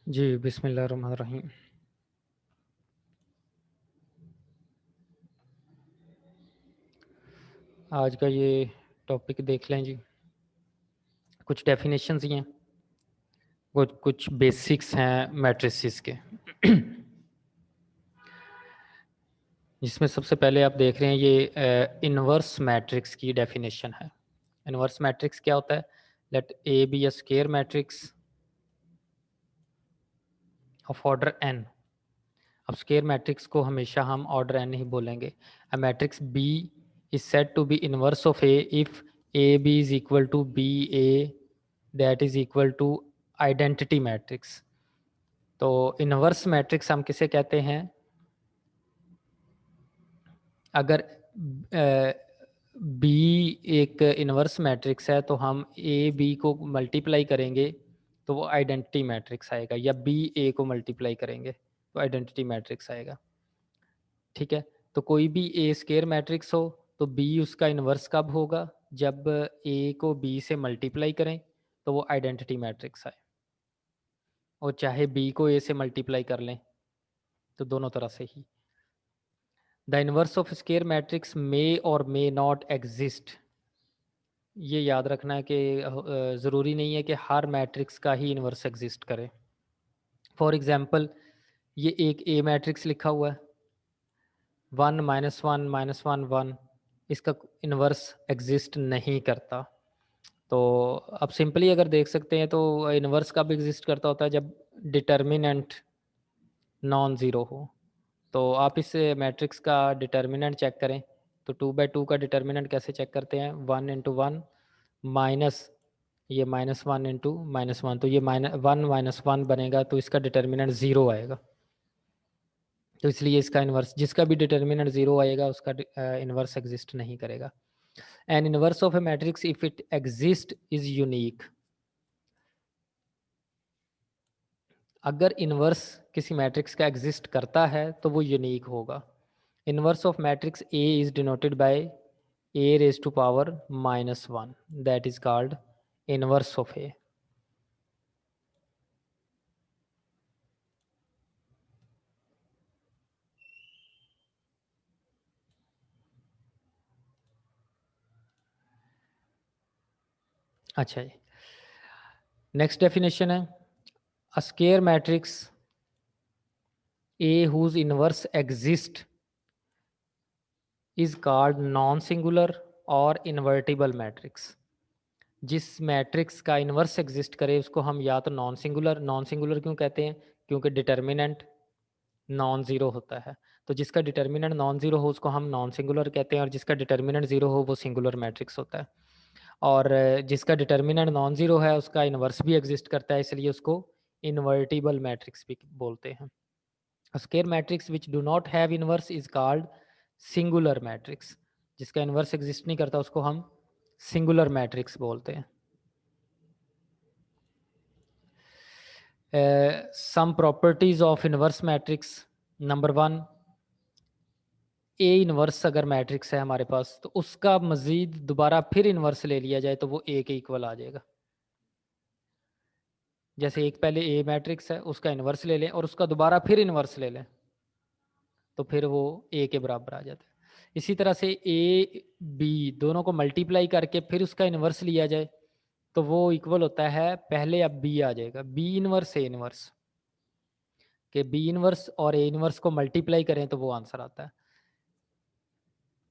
जी, बिस्मिल्लाहिर्रहमानिर्रहीम। आज का ये टॉपिक देख लें जी। कुछ डेफिनेशंस ही हैं, कुछ कुछ बेसिक्स हैं मैट्रिसेस के। जिसमें सबसे पहले आप देख रहे हैं ये इनवर्स मैट्रिक्स की डेफिनेशन है। इनवर्स मैट्रिक्स क्या होता है? Let A B a square matrix of order N. अब स्क्वायर मैट्रिक्स को हमेशा हम ऑर्डर एन ही बोलेंगे। A matrix B is said to be inverse of A if A B is equal to B A that is equal to identity matrix. तो inverse matrix हम किसे कहते हैं? अगर बी एक इनवर्स मैट्रिक्स है तो हम ए बी को मल्टीप्लाई करेंगे तो वो आइडेंटिटी मैट्रिक्स आएगा, या बी ए को मल्टीप्लाई करेंगे तो आइडेंटिटी मैट्रिक्स आएगा। ठीक है, तो कोई भी ए स्क्वायर मैट्रिक्स हो तो बी उसका इन्वर्स कब होगा? जब ए को बी से मल्टीप्लाई करें तो वो आइडेंटिटी मैट्रिक्स आए, और चाहे बी को ए से मल्टीप्लाई कर लें तो दोनों तरह से ही। The inverse of square matrix may और मे नॉट एग्जिस्ट। ये याद रखना है कि ज़रूरी नहीं है कि हर मैट्रिक्स का ही इन्वर्स एग्जिस्ट करे। फॉर एग्जांपल, ये एक ए मैट्रिक्स लिखा हुआ है, 1 -1 -1 1, इसका इन्वर्स एग्जिस्ट नहीं करता। तो आप सिंपली अगर देख सकते हैं तो इन्वर्स कब एग्जिस्ट करता होता है? जब डिटर्मिनेंट नॉन ज़ीरो हो। तो आप इस मैट्रिक्स का डिटर्मिनेंट चेक करें तो 2/2 का डिटर्मिनेंट कैसे चेक करते हैं? 1 × 1 माइनस ये -1 × -1, तो ये -1 बनेगा, तो इसका डिटर्मिनेंट ज़ीरो आएगा। तो इसलिए इसका इन्वर्स, जिसका भी डिटर्मिनेंट ज़ीरो आएगा उसका इन्वर्स एग्जिस्ट नहीं करेगा। An inverse of a matrix if it exist is unique. अगर इन्वर्स किसी मैट्रिक्स का एग्जिस्ट करता है तो वो यूनिक होगा। Inverse of matrix A is denoted by a⁻⁻1, that is called inverse of A. अच्छा जी, नेक्स्ट डेफिनेशन है a square matrix A whose inverse exist is called non singular और इन्वर्टिबल मैट्रिक्स। जिस मैट्रिक्स का inverse exist करे उसको हम या तो नॉन सिंगुलर क्यों कहते हैं? क्योंकि डिटर्मिनेंट नॉन ज़ीरो होता है। तो जिसका डिटर्मिनेंट नॉन ज़ीरो हो उसको हम नॉन सिंगुलर कहते हैं, और जिसका डिटर्मिनेंट ज़ीरो हो वो सिंगुलर मैट्रिक्स होता है। और जिसका डिटर्मिनेंट नॉन ज़ीरो है उसका इन्वर्स भी एग्जिस्ट करता है, इसलिए उसको इन्वर्टिबल मैट्रिक्स भी बोलते हैं। Square matrix which do not have inverse is called singular matrix. जिसका इन्वर्स एग्जिस्ट नहीं करता उसको हम सिंगुलर मैट्रिक्स बोलते हैं। Some properties of inverse matrix. Number 1, A inverse अगर मैट्रिक्स है हमारे पास तो उसका मजीद दोबारा फिर इन्वर्स ले लिया जाए तो वो ए के इक्वल आ जाएगा। जैसे एक पहले ए मैट्रिक्स है उसका इन्वर्स ले लें और उसका दोबारा फिर इन्वर्स ले लें तो फिर वो ए के बराबर आ जाता है। इसी तरह से ए बी दोनों को मल्टीप्लाई करके फिर उसका इन्वर्स लिया जाए तो वो इक्वल होता है, पहले अब बी आ जाएगा, बी इन्वर्स ए इन्वर्स, कि बी इन्वर्स और ए इन्वर्स को मल्टीप्लाई करें तो वो आंसर आता है।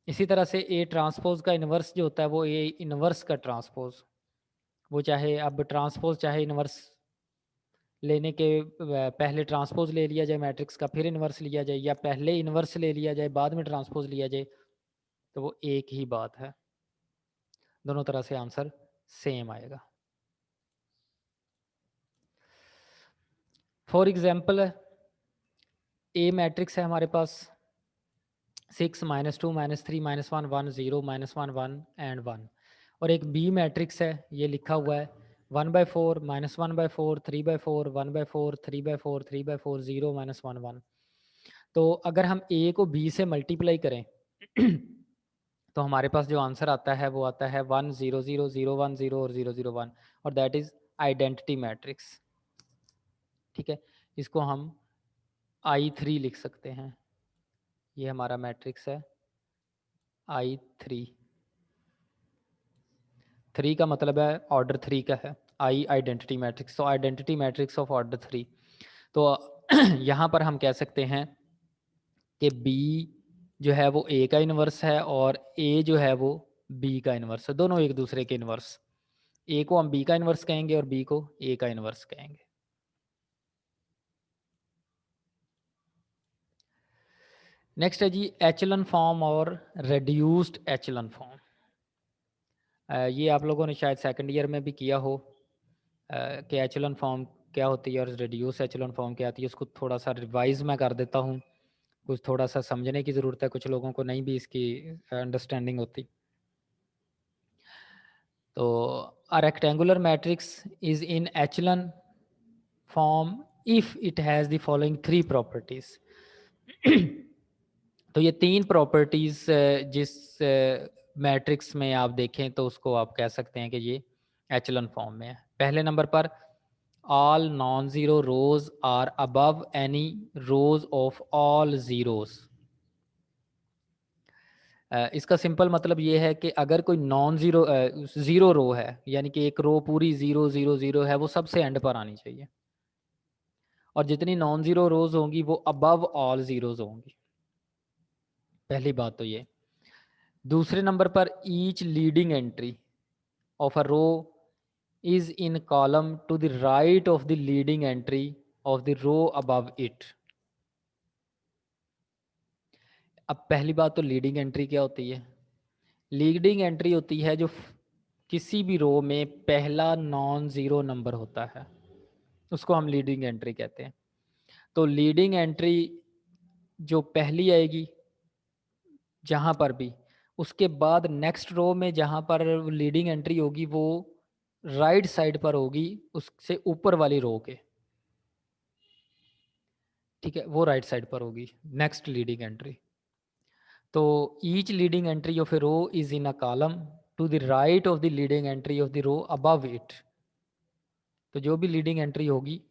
इसी तरह से ए ट्रांसपोज का इन्वर्स जो होता है वो ए इन्वर्स का ट्रांसपोज, वो चाहे अब ट्रांसपोज चाहे इन्वर्स लेने के पहले ट्रांसपोज ले लिया जाए मैट्रिक्स का फिर इन्वर्स लिया जाए, या पहले इन्वर्स ले लिया जाए बाद में ट्रांसपोज लिया जाए, तो वो एक ही बात है। दोनों तरह से आंसर सेम आएगा। फॉर एग्जाम्पल, ए मैट्रिक्स है हमारे पास 6 -2 -3 -1 1 0 -1 1 एंड 1, और एक बी मैट्रिक्स है ये लिखा हुआ है 1/4 -1/4 3/4 1/4 3/4 3/4 0 -1 1। तो अगर हम ए को बी से मल्टीप्लाई करें तो हमारे पास जो आंसर आता है वो आता है 1 0 0 0 1 0 और 0 0 1, और दैट इज आइडेंटिटी मैट्रिक्स। ठीक है, इसको हम I3 लिख सकते हैं। ये हमारा मैट्रिक्स है I3। 3 का मतलब है ऑर्डर 3 का है। आई आइडेंटिटी मैट्रिक्स, तो आइडेंटिटी मैट्रिक्स ऑफ ऑर्डर 3। तो यहाँ पर हम कह सकते हैं कि बी जो है वो ए का इन्वर्स है और ए जो है वो बी का इन्वर्स है, दोनों एक दूसरे के इन्वर्स। ए को हम बी का इन्वर्स कहेंगे और बी को ए का इन्वर्स कहेंगे। नेक्स्ट है जी एचलन फॉर्म और रेड्यूस्ड एचलन फॉर्म। ये आप लोगों ने शायद सेकंड ईयर में भी किया हो कि एचलन फॉर्म क्या होती है और रेड्यूस एचलन फॉर्म क्या आती है। उसको थोड़ा सा रिवाइज मैं कर देता हूँ, कुछ थोड़ा सा समझने की ज़रूरत है, कुछ लोगों को नहीं भी इसकी अंडरस्टैंडिंग होती। तो a rectangular matrix is in echelon form if it has the following three properties। तो ये 3 प्रॉपर्टीज जिस मैट्रिक्स में आप देखें तो उसको आप कह सकते हैं कि ये एचलन फॉर्म में है। पहले नंबर पर all non zero rows are above any rows of all zeros. इसका सिंपल मतलब ये है कि अगर कोई नॉन ज़ीरो ज़ीरो रो है, यानी कि एक रो पूरी 0 0 0 है, वो सबसे एंड पर आनी चाहिए। और जितनी नॉन ज़ीरो रोज होंगी वो अबव ऑल ज़ीरोज़ होंगी। पहली बात तो ये। दूसरे नंबर पर each leading entry of a row is in column to the right of the leading entry of the row above it. अब पहली बात तो लीडिंग एंट्री क्या होती है? लीडिंग एंट्री होती है जो किसी भी रो में पहला नॉन ज़ीरो नंबर होता है, उसको हम लीडिंग एंट्री कहते हैं। तो लीडिंग एंट्री जो पहली आएगी जहाँ पर भी, उसके बाद नेक्स्ट रो में जहाँ पर लीडिंग एंट्री होगी वो राइट साइड पर होगी उससे ऊपर वाली रो के। ठीक है, वो राइट साइड पर होगी नेक्स्ट लीडिंग एंट्री। तो each leading entry of a row is in a column to the right of the leading entry of the row above it. तो जो भी लीडिंग एंट्री होगी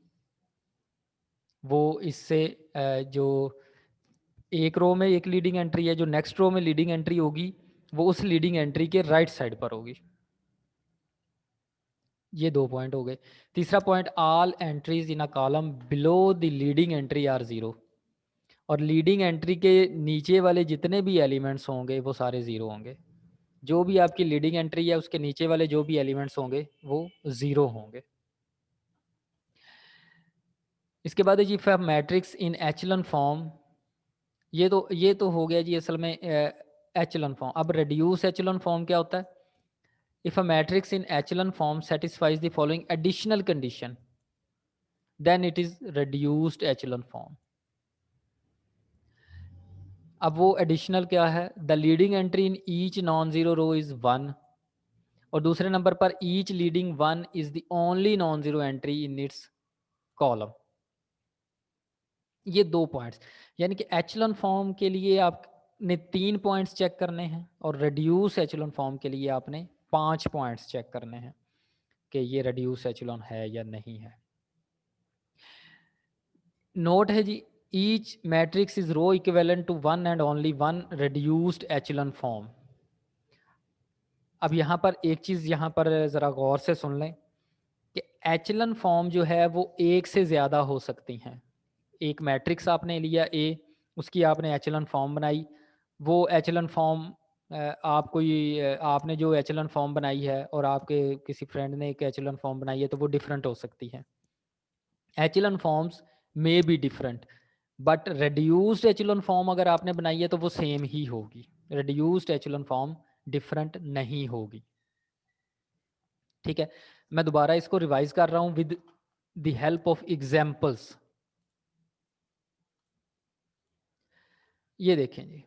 वो इससे जो एक रो में एक लीडिंग एंट्री है, जो नेक्स्ट रो में लीडिंग एंट्री होगी वो उस लीडिंग एंट्री के राइट साइड पर होगी। ये 2 पॉइंट हो गए। तीसरा point, all entries in a column below the leading entry are zero. और लीडिंग एंट्री के नीचे वाले जितने भी एलिमेंट्स होंगे वो सारे ज़ीरो होंगे। जो भी आपकी लीडिंग एंट्री है उसके नीचे वाले जो भी एलिमेंट्स होंगे वो ज़ीरो होंगे। इसके बाद है जी for matrix in echelon form. ये तो हो गया जी असल में एचलन फॉर्म। अब रेड्यूस एचलन फॉर्म क्या होता है? If a matrix in echelon form satisfies the following additional condition then it is reduced echelon form. अब वो एडिशनल क्या है? The leading entry in each non zero row is 1। और दूसरे नंबर पर each leading 1 is the only non zero entry in its column. ये 2 points, यानी कि एचलन फॉर्म के लिए आपने 3 पॉइंट्स चेक करने हैं और रेड्यूस एचलन फॉर्म के लिए आपने 5 पॉइंट्स चेक करने हैं कि ये रेड्यूस एचलन है या नहीं है। नोट है जी, each matrix is row equivalent to one and only one reduced echelon form. अब यहाँ पर एक चीज़ यहाँ पर ज़रा गौर से सुन लें कि एचलन फॉर्म जो है वो एक से ज़्यादा हो सकती हैं। एक मैट्रिक्स आपने लिया ए, उसकी आपने एचलन फॉर्म बनाई। वो एचलन फॉर्म आप कोई आपने जो एचलन फॉर्म बनाई है और आपके किसी फ्रेंड ने एक एचलन फॉर्म बनाई है तो वो डिफरेंट हो सकती है। Echelon forms may be different but reduced echelon form अगर आपने बनाई है तो वो सेम ही होगी। रेड्यूस्ड एचलन फॉर्म डिफरेंट नहीं होगी। ठीक है, मैं दोबारा इसको रिवाइज कर रहा हूं with the help of examples. ये देखें जी।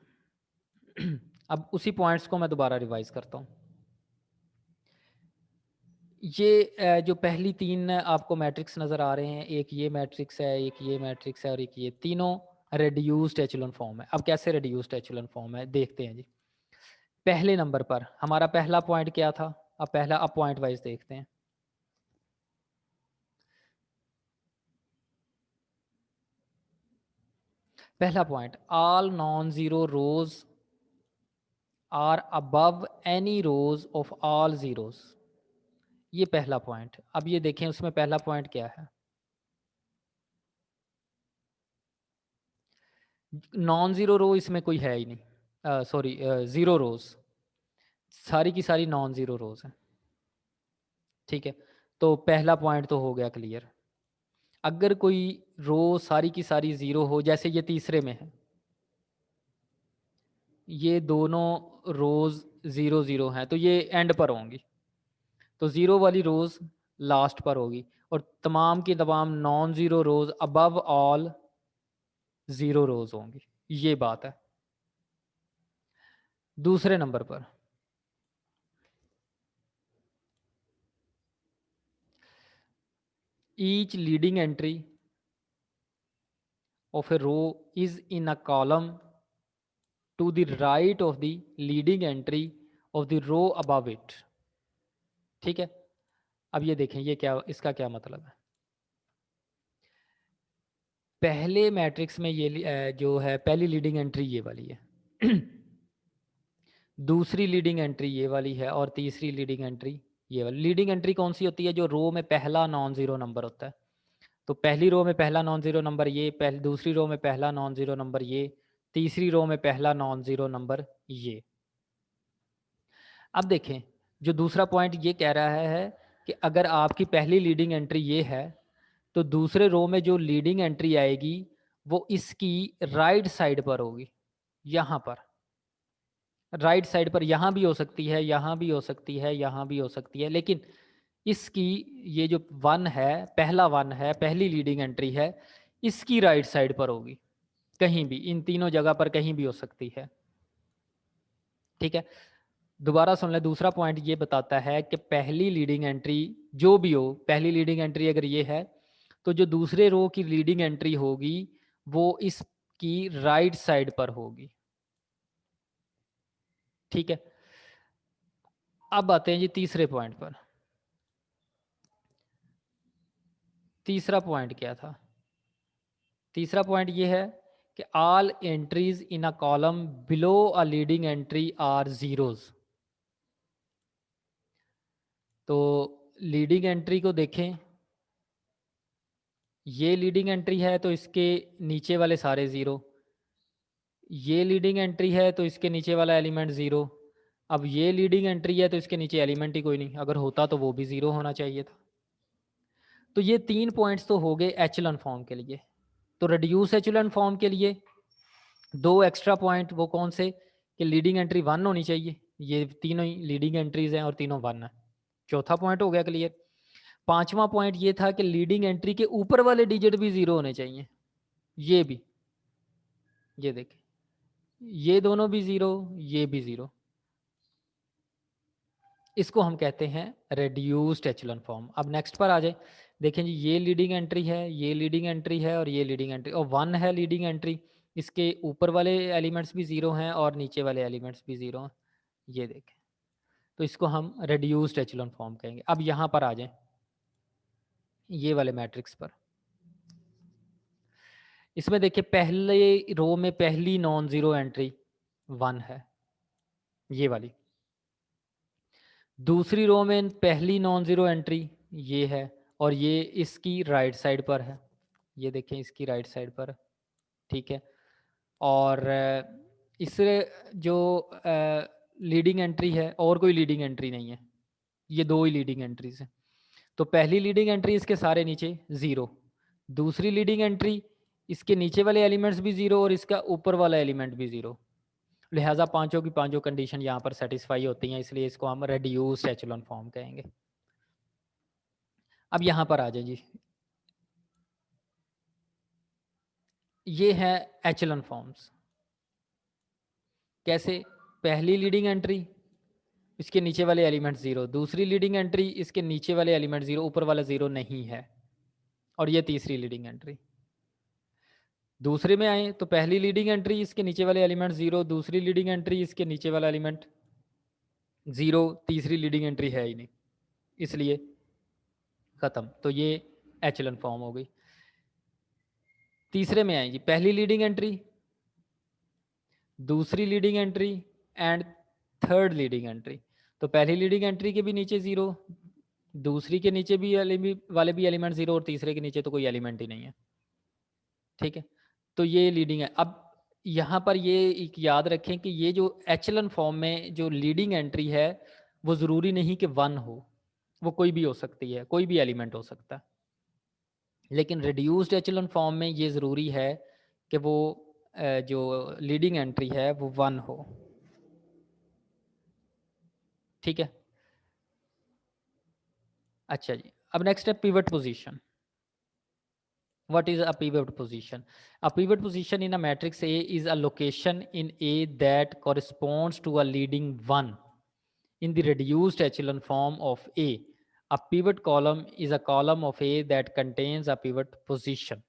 अब उसी पॉइंट्स को मैं दोबारा रिवाइज करता हूँ। ये जो पहली 3 आपको मैट्रिक्स नज़र आ रहे हैं, एक ये मैट्रिक्स है, एक ये मैट्रिक्स है और एक ये, तीनों रेड्यूस्ड एचलन फॉर्म है। अब कैसे रेड्यूस्ड एचलन फॉर्म है देखते हैं जी। पहले नंबर पर हमारा पहला पॉइंट क्या था? अब पॉइंट वाइज देखते हैं। पहला point, all non zero rows are above any rows of all zeros. ये पहला पॉइंट। अब ये देखें उसमें पहला पॉइंट क्या है। नॉन जीरो रो इसमें कोई है ही नहीं, सॉरी जीरो रोज, सारी की सारी नॉन जीरो रोज हैं। ठीक है, तो पहला पॉइंट तो हो गया क्लियर। अगर कोई रो सारी की सारी जीरो हो, जैसे ये तीसरे में है, ये दोनों रोज जीरो जीरो हैं, तो ये एंड पर होंगी, तो जीरो वाली रोज लास्ट पर होगी, और तमाम की तमाम नॉन जीरो रोज अबव ऑल जीरो रोज होंगी। ये बात है। दूसरे नंबर पर each leading entry of a row is in a column to the right of the leading entry of the row above it। ठीक है, अब ये देखें ये क्या, इसका क्या मतलब है। पहले मैट्रिक्स में ये जो है पहली लीडिंग एंट्री ये वाली है दूसरी लीडिंग एंट्री ये वाली है, और तीसरी लीडिंग एंट्री ये वाली। लीडिंग एंट्री कौन सी होती है? जो रो में पहला नॉन जीरो नंबर होता है। तो पहली रो में पहला नॉन जीरो नंबर ये, पहली दूसरी रो में पहला नॉन जीरो नंबर ये, तीसरी रो में पहला नॉन जीरो नंबर ये। अब देखें, जो दूसरा पॉइंट ये कह रहा है कि अगर आपकी पहली लीडिंग एंट्री ये है, तो दूसरे रो में जो लीडिंग एंट्री आएगी वो इसकी राइट साइड पर होगी, यहाँ पर राइट साइड पर। यहाँ भी हो सकती है, यहाँ भी हो सकती है, यहाँ भी हो सकती है, लेकिन इसकी ये जो वन है, पहला वन है, पहली लीडिंग एंट्री है, इसकी राइट साइड पर होगी। कहीं भी, इन तीनों जगह पर कहीं भी हो सकती है। ठीक है, दोबारा सुन ले। दूसरा पॉइंट ये बताता है कि पहली लीडिंग एंट्री जो भी हो, पहली लीडिंग एंट्री अगर ये है, तो जो दूसरे रो की लीडिंग एंट्री होगी वो इसकी राइट साइड पर होगी। ठीक है, अब आते हैं जी तीसरे पॉइंट पर। तीसरा पॉइंट क्या था? तीसरा पॉइंट ये है कि all entries in a column below a leading entry are zeros. तो लीडिंग एंट्री को देखें, ये लीडिंग एंट्री है तो इसके नीचे वाले सारे ज़ीरो, ये लीडिंग एंट्री है तो इसके नीचे वाला एलिमेंट ज़ीरो। अब ये लीडिंग एंट्री है तो इसके नीचे एलिमेंट ही कोई नहीं, अगर होता तो वो भी ज़ीरो होना चाहिए था। तो ये 3 पॉइंट्स तो हो गए एचेलॉन फॉर्म के लिए। तो रिड्यूस एचेलॉन फॉर्म के लिए 2 एक्स्ट्रा पॉइंट, वो कौन से? कि लीडिंग एंट्री 1 होनी चाहिए, ये तीनों ही लीडिंग एंट्रीज हैं और तीनों 1 है। चौथा पॉइंट हो गया क्लियर। पांचवा पॉइंट ये था कि लीडिंग एंट्री के ऊपर वाले डिजिट भी 0 होने चाहिए। ये भी, ये देखें, ये दोनों भी 0, ये भी 0। इसको हम कहते हैं रेड्यूस्ड एचेलॉन फॉर्म। अब नेक्स्ट पर आ जाए, देखें जी, ये लीडिंग एंट्री है, ये लीडिंग एंट्री है, और ये लीडिंग एंट्री, और 1 है लीडिंग एंट्री। इसके ऊपर वाले एलिमेंट्स भी 0 हैं और नीचे वाले एलिमेंट्स भी 0 हैं। ये देखें, तो इसको हम रेड्यूस्ड एचेलॉन फॉर्म कहेंगे। अब यहाँ पर आ जाएं, ये वाले मैट्रिक्स पर। इसमें देखिए, पहले रो में पहली नॉन जीरो एंट्री 1 है, ये वाली। दूसरी रो में पहली नॉन जीरो एंट्री ये है, और ये इसकी राइट साइड पर है। ये देखें, इसकी राइट साइड पर। ठीक है, और इससे जो लीडिंग एंट्री है, और कोई लीडिंग एंट्री नहीं है, ये 2 ही लीडिंग एंट्रीज हैं। तो पहली लीडिंग एंट्री इसके सारे नीचे 0, दूसरी लीडिंग एंट्री इसके नीचे वाले एलिमेंट्स भी 0 और इसका ऊपर वाला एलिमेंट भी 0। लिहाजा पांचों की पांचों कंडीशन यहाँ पर सेटिस्फाई होती हैं, इसलिए इसको हम रेड्यूस्ड एचेलॉन फॉर्म कहेंगे। अब यहाँ पर आ जाए जी, ये है एचेलॉन फॉर्म्स। कैसे? पहली लीडिंग एंट्री, इसके नीचे वाले एलिमेंट 0, दूसरी लीडिंग एंट्री, इसके नीचे वाले एलिमेंट 0, ऊपर वाला 0 नहीं है, और ये तीसरी लीडिंग एंट्री। दूसरे में आए तो पहली लीडिंग एंट्री, इसके नीचे वाले एलिमेंट 0, दूसरी लीडिंग एंट्री, इसके नीचे वाला एलिमेंट 0, तीसरी लीडिंग एंट्री है ही नहीं, इसलिए खत्म। तो ये एचेलॉन फॉर्म हो गई। तीसरे में आए जी, पहली लीडिंग एंट्री, दूसरी leading entry and third leading entry. तो पहली लीडिंग एंट्री के भी नीचे जीरो, दूसरी के नीचे भी वाले भी एलिमेंट जीरो, और तीसरे के नीचे तो कोई एलिमेंट ही नहीं है। ठीक है, तो ये लीडिंग है। अब यहाँ पर ये एक याद रखें कि ये जो एचलन फॉर्म में जो लीडिंग एंट्री है वो ज़रूरी नहीं कि वन हो, वो कोई भी हो सकती है, कोई भी एलिमेंट हो सकता है। लेकिन रिड्यूस्ड एचलन फॉर्म में ये ज़रूरी है कि वो जो लीडिंग एंट्री है वो वन हो। ठीक है, अच्छा जी, अब नेक्स्ट है pivot position. What is a pivot position? A pivot position in a matrix A is a location in A that corresponds to a leading one in the reduced echelon form of A. A pivot column is a column of A that contains a pivot position.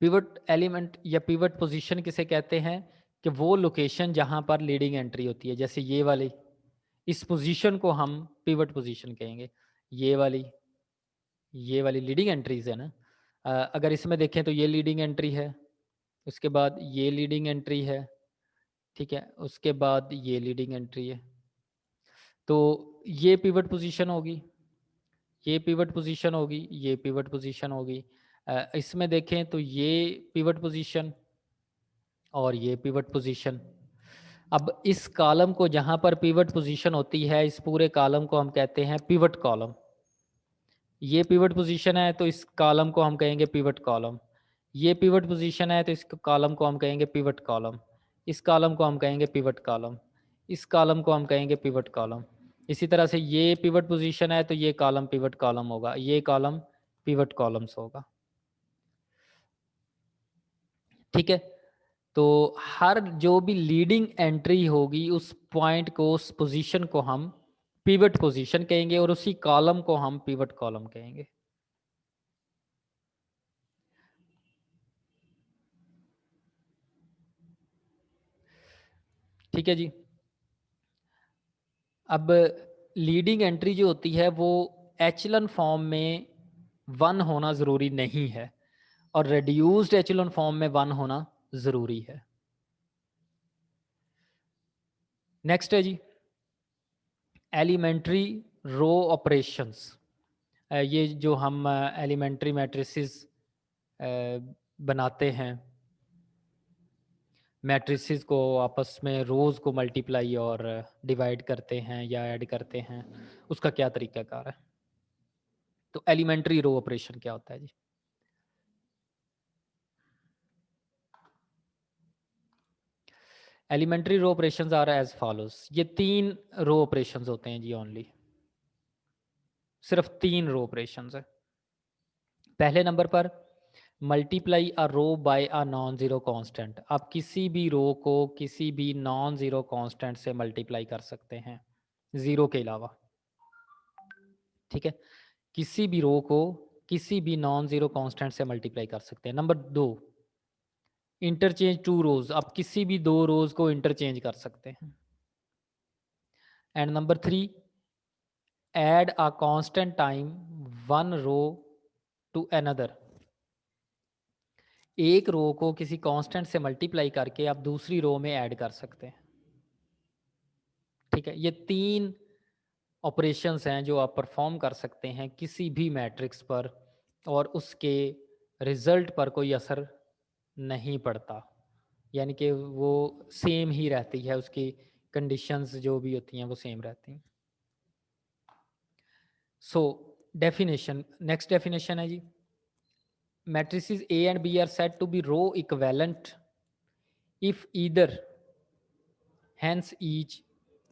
Pivot element या pivot position किसे कहते हैं कि वो location जहां पर leading entry होती है, जैसे ये वाली, इस पोजीशन को हम पिवट पोजीशन कहेंगे। ये वाली लीडिंग एंट्रीज है ना। अगर इसमें देखें तो ये लीडिंग एंट्री है, उसके बाद ये लीडिंग एंट्री है, ठीक है, उसके बाद ये लीडिंग एंट्री है। तो ये पिवट पोजीशन होगी, ये पिवट पोजीशन होगी, ये पिवट पोजीशन होगी। इसमें देखें तो ये पिवट पोजीशन और ये पिवट पोजीशन। अब इस कॉलम को जहां पर पिवट पोजीशन होती है, इस पूरे कॉलम को हम कहते हैं पिवट कॉलम। ये पिवट पोजीशन है तो इस कॉलम को हम कहेंगे पिवट कॉलम। ये पिवट पोजीशन है तो इस कॉलम को हम कहेंगे पिवट कॉलम। इस कॉलम को हम कहेंगे पिवट कॉलम। इस कॉलम को हम कहेंगे पिवट कॉलम। इसी तरह से ये पिवट पोजीशन है तो ये कॉलम पिवट कॉलम होगा, ये कॉलम पिवट कॉलम्स होगा। ठीक है, तो हर जो भी लीडिंग एंट्री होगी उस पॉइंट को, उस पोजीशन को हम पिवट पोजीशन कहेंगे और उसी कॉलम को हम पिवट कॉलम कहेंगे। ठीक है जी। अब लीडिंग एंट्री जो होती है वो एचलन फॉर्म में वन होना ज़रूरी नहीं है और रिड्यूस्ड एचलन फॉर्म में वन होना ज़रूरी है। नेक्स्ट है जी एलिमेंट्री रो ऑपरेशंस। ये जो हम एलिमेंट्री मैट्रिसेस बनाते हैं, मैट्रिसेस को आपस में रोज़ को मल्टीप्लाई और डिवाइड करते हैं या ऐड करते हैं, उसका क्या तरीकाकार है। तो एलिमेंट्री रो ऑपरेशन क्या होता है जी? Elementary row operations are as follows. ये 3 रो ऑपरेशंस होते हैं जी, ओनली सिर्फ 3 रो ऑपरेशंस है। पहले नंबर पर multiply a row by a non zero constant. आप किसी भी रो को किसी भी नॉन ज़ीरो कांस्टेंट से मल्टीप्लाई कर सकते हैं ज़ीरो के अलावा। ठीक है, किसी भी रो को किसी भी नॉन ज़ीरो कांस्टेंट से मल्टीप्लाई कर सकते हैं। Number 2, interchange two rows. आप किसी भी 2 रोज को इंटरचेंज कर सकते हैं। And number 3, add a constant time one row to another. एक रो को किसी कांस्टेंट से मल्टीप्लाई करके आप दूसरी रो में ऐड कर सकते हैं। ठीक है, ये 3 ऑपरेशंस हैं जो आप परफॉर्म कर सकते हैं किसी भी मैट्रिक्स पर और उसके रिजल्ट पर कोई असर नहीं पड़ता, यानी कि वो सेम ही रहती है, उसकी कंडीशंस जो भी होती हैं वो सेम रहती हैं। सो डेफिनेशन, नेक्स्ट डेफिनेशन है जी matrices A and B are said to be row equivalent if either, hence each,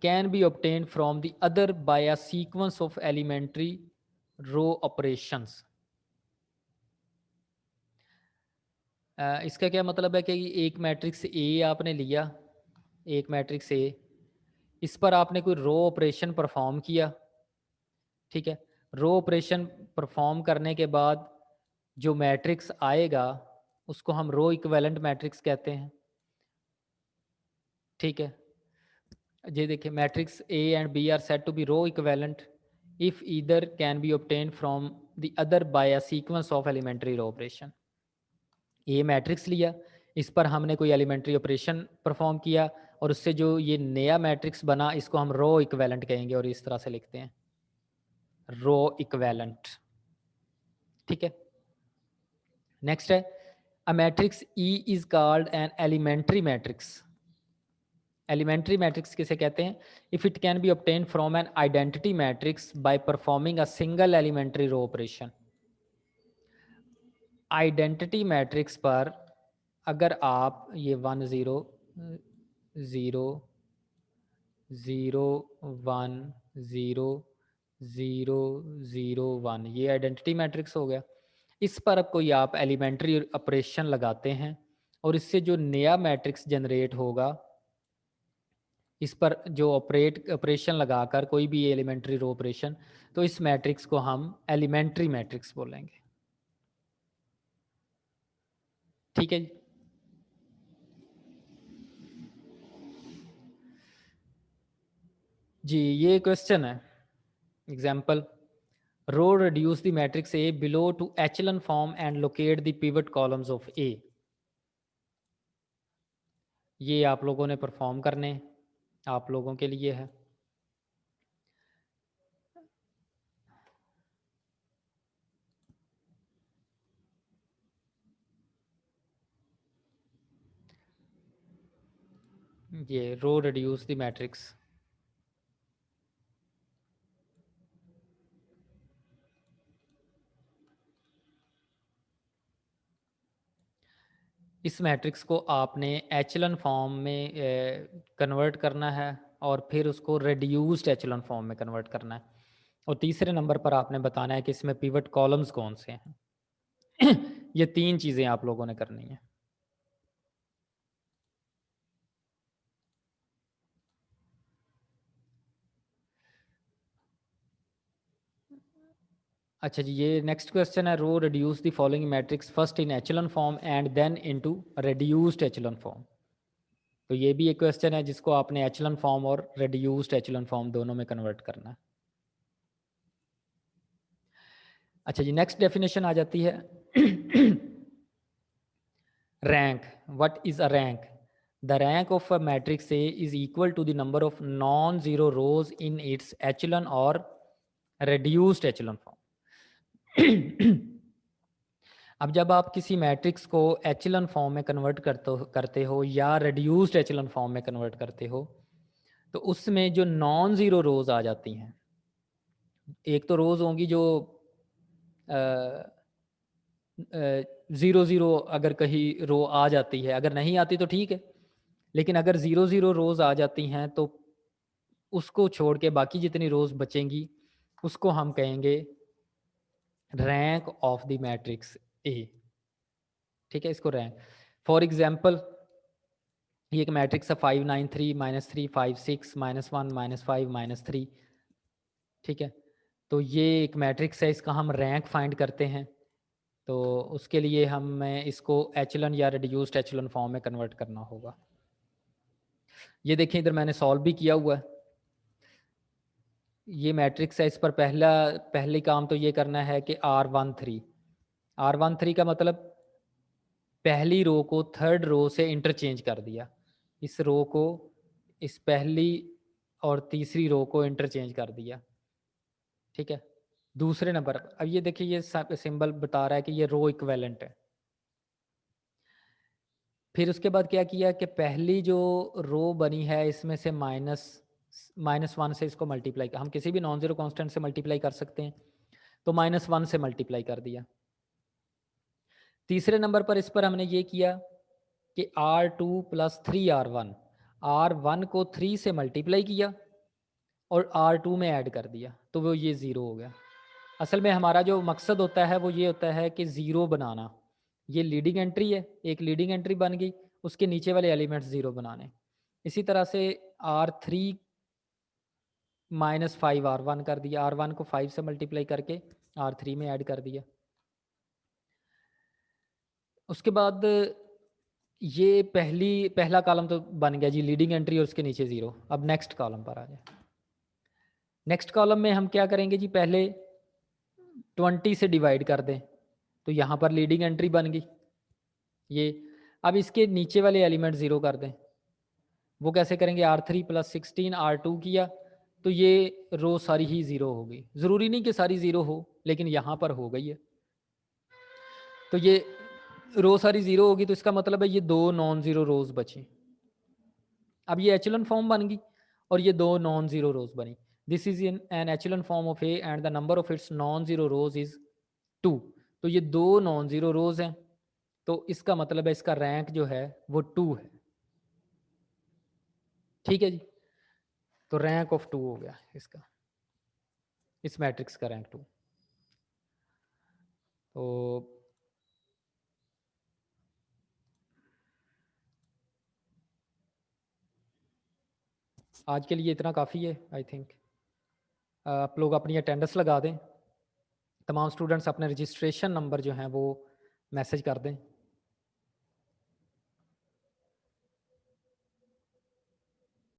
can be obtained from the other by a sequence of elementary row operations। इसका क्या मतलब है कि एक matrix A आपने लिया, एक मैट्रिक्स ए, इस पर आपने कोई रो ऑपरेशन परफॉर्म किया। ठीक है, रो ऑपरेशन परफॉर्म करने के बाद जो मैट्रिक्स आएगा उसको हम रो इक्विवेलेंट मैट्रिक्स कहते हैं। ठीक है, ये देखिए matrix A and B are said to be row equivalent if either can be obtain from the other by a sequence of elementary row operation. A matrix लिया, इस पर हमने कोई एलिमेंट्री ऑपरेशन परफॉर्म किया और उससे जो ये नया मैट्रिक्स बना इसको हम रो इक्वेलेंट कहेंगे और इस तरह से लिखते हैं, रो इक्वेलेंट। ठीक है, नेक्स्ट है a matrix E is called an elementary matrix. Elementary matrix किसे कहते हैं? If it can be obtain from an identity matrix by performing a single elementary row operation. Identity matrix पर अगर आप ये 1 0 0 0 1 0 0 0 1 ये आइडेंटिटी मैट्रिक्स हो गया। इस पर कोई आप एलिमेंट्री ऑपरेशन लगाते हैं और इससे जो नया मैट्रिक्स जनरेट होगा, इस पर जो ऑपरेशन लगाकर कोई भी एलिमेंट्री रो ऑपरेशन, तो इस मैट्रिक्स को हम एलिमेंट्री मैट्रिक्स बोलेंगे। ठीक है जी, ये क्वेश्चन है example, row reduce the matrix A below to echelon form and locate the pivot columns of A। ये आप लोगों ने परफॉर्म करने, आप लोगों के लिए है। ये रो reduce the matrix, इस मैट्रिक्स को आपने एचलन फॉर्म में कन्वर्ट करना है और फिर उसको रेड्यूस्ड एचलन फॉर्म में कन्वर्ट करना है। और तीसरे नंबर पर आपने बताना है कि इसमें पिवट कॉलम्स कौन से हैं। ये 3 चीज़ें आप लोगों ने करनी है। अच्छा जी, ये नेक्स्ट क्वेश्चन है, row reduce the following matrix first in echelon form and then into reduced echelon form. तो ये भी एक क्वेश्चन है जिसको आपने एचलन फॉर्म और रिड्यूस्ड एचलन फॉर्म दोनों में कन्वर्ट करना है। अच्छा जी, नेक्स्ट डेफिनेशन आ जाती है rank. What is a rank? The rank of a matrix A is equal to the number of non zero rows in its echelon और रिड्यूस्ड एचलन फॉर्म। अब जब आप किसी मैट्रिक्स को एचलन फॉर्म में कन्वर्ट करते हो या रिड्यूस्ड एचलन फॉर्म में कन्वर्ट करते हो, तो उसमें जो नॉन ज़ीरो रोज़ आ जाती हैं, एक तो रोज़ होंगी जो ज़ीरो ज़ीरो, अगर कहीं रो आ जाती है, अगर नहीं आती तो ठीक है, लेकिन अगर ज़ीरो ज़ीरो रोज़ आ जाती हैं तो उसको छोड़ के बाकी जितनी रोज़ बचेंगी उसको हम कहेंगे rank of the matrix A. ठीक है, इसको रैंक। फॉर एग्जाम्पल, ये एक मैट्रिक्स है 5 9 3 -3 5 6 -1 -5 -3। ठीक है, तो ये एक मैट्रिक्स है, इसका हम रैंक फाइंड करते हैं। तो उसके लिए हमें इसको एचलन या रिड्यूस्ड एचलन फॉर्म में कन्वर्ट करना होगा। ये देखें, इधर मैंने सॉल्व भी किया हुआ है। ये मैट्रिक्स है, इस पर पहली काम तो ये करना है कि R13 का मतलब पहली रो को थर्ड रो से इंटरचेंज कर दिया, इस रो को इस पहली और तीसरी रो को इंटरचेंज कर दिया। ठीक है, दूसरे नंबर अब ये देखिए, ये सिंबल बता रहा है कि ये रो इक्वेलेंट है। फिर उसके बाद क्या किया कि पहली जो रो बनी है इसमें से -1 से इसको मल्टीप्लाई, हम किसी भी नॉन जीरो कांस्टेंट से मल्टीप्लाई कर सकते हैं, तो -1 से मल्टीप्लाई कर दिया। तीसरे नंबर पर इस पर हमने ये किया कि R2 + 3R1, R1 को 3 से मल्टीप्लाई किया और R2 में ऐड कर दिया, तो वो ये 0 हो गया। असल में हमारा जो मकसद होता है वो ये होता है कि 0 बनाना। ये लीडिंग एंट्री है, एक लीडिंग एंट्री बन गई, उसके नीचे वाले एलिमेंट्स 0 बनाने। इसी तरह से R3 -5 R1 कर दिया, R1 को 5 से मल्टीप्लाई करके R3 में ऐड कर दिया। उसके बाद ये पहला कॉलम तो बन गया जी, लीडिंग एंट्री और उसके नीचे 0। अब नेक्स्ट कॉलम पर आ जाए। नेक्स्ट कॉलम में हम क्या करेंगे जी, पहले 20 से डिवाइड कर दें, तो यहाँ पर लीडिंग एंट्री बन गई ये। अब इसके नीचे वाले एलिमेंट ज़ीरो कर दें। वो कैसे करेंगे? R3 + 16 R2 किया तो ये रो सारी ही ज़ीरो होगी। ज़रूरी नहीं कि सारी ज़ीरो हो, लेकिन यहाँ पर हो गई है। तो ये रो सारी ज़ीरो होगी तो इसका मतलब है ये 2 नॉन ज़ीरो रोज़ बची। अब ये एचेलॉन फॉर्म बन गई और ये 2 नॉन ज़ीरो रोज़ बनी। This is in an echelon form of A and the number of its non zero rows is 2। तो ये 2 नॉन ज़ीरो रोज़ हैं। तो इसका मतलब है इसका रैंक जो है वो 2 है। ठीक है जी? तो रैंक ऑफ 2 हो गया इसका, इस मैट्रिक्स का रैंक 2। तो आज के लिए इतना काफ़ी है आई थिंक। आप लोग अपनी अटेंडेंस लगा दें। तमाम स्टूडेंट्स अपने रजिस्ट्रेशन नंबर जो हैं वो मैसेज कर दें।